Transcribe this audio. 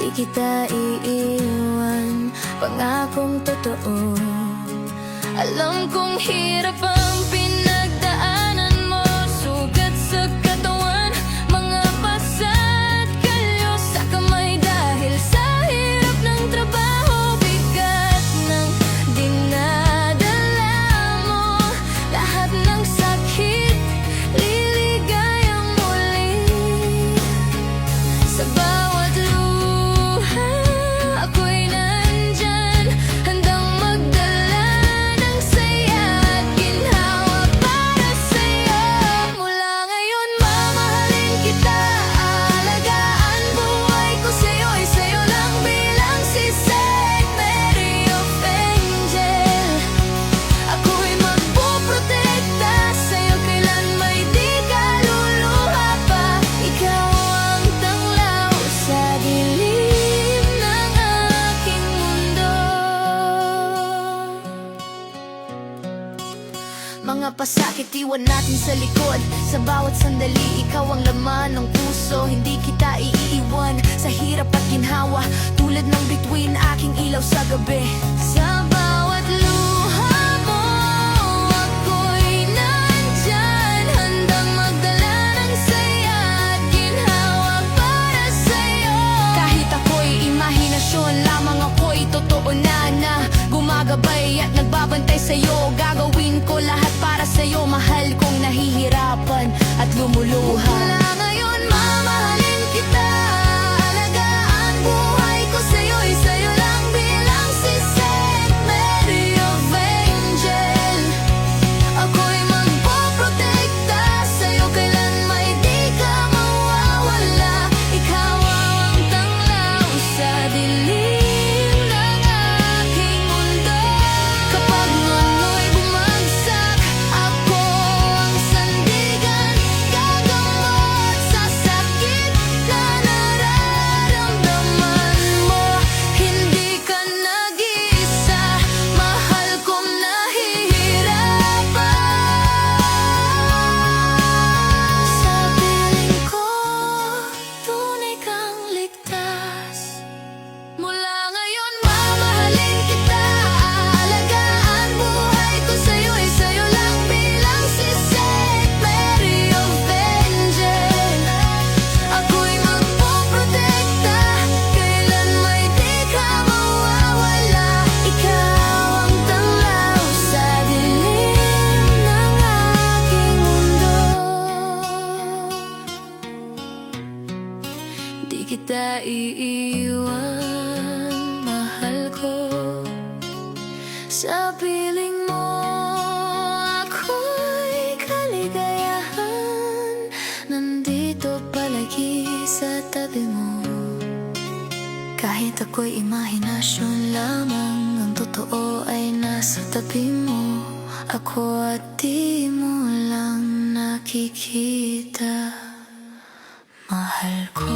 Di kita iiwan, pangakong totoo. Alam kong hirap ang pinagdaanan mo, sugat sa katawan, mga pasa at kalyo sa kamay dahil sa hirap ng trabaho, bigat ng dinadala mo, lahat ng sakit liligayang muli. Sa bawat luha ako'y nandyan, handang magdala ng saya at ginhawa para sa'yo. Mula ngayon mamahalin kita, aalagaan buhay ko sa'yo'y sa'yo lang bilang si Saint Mary of Angel. Ako'y magpoprotekta sa'yo, kailan may di ka luluha pa. Ikaw ang tanglaw sa dilim ng aking mundo. Mga pasakit iwan natin sa likod, sa bawat sandali ikaw ang laman ng puso. Hindi kita iiwan sa hirap at ginhawa, tulad ng bituin aking ilaw sa gabi. Sa bawat luha mo ako'y nandyan, handang magdala ng saya at ginhawa para sa'yo. Kahit ako'y imahinasyon lamang, ako'y totoo na gumagabay at nagbabantay sa'yo. Gagawin ko lahat para sa'yo, mahal kong nahihirapan at lumuluha. Mula ngayon mamahalin kita, alagaan buhay ko sa'yo'y sa'yo lang bilang si Saint Mary of Angel. Ako'y magpoprotekta sa'yo, kailan may di ka mawawala. Ikaw ang tanglaw sa dilim ng aking mundo. Kapag ngano'y bumagsak, ako ang sandigan, gagamot sa sakit na nararamdaman mo. Hindi ka nag-iisa, mahal kong nahihirapan. Sa piling ko, tunay kang ligtas. Mula ngayon mamahalin kita, aalagaan buhay ko sa'yo'y sa'yo lang bilang si Saint Mary of Angel. Ako'y magpoprotekta, kailan may di ka mawawala. Ikaw ang tanglaw sa dilim ng aking mundo. Di kita iiwan, mahal ko. Sa piling mo ako'y kaligayahan, nandito palagi sa tabi mo. Kahit ako'y imahinasyon lamang, ang totoo ay nasa tabi mo. Ako at di mo lang nakikita, mahal ko.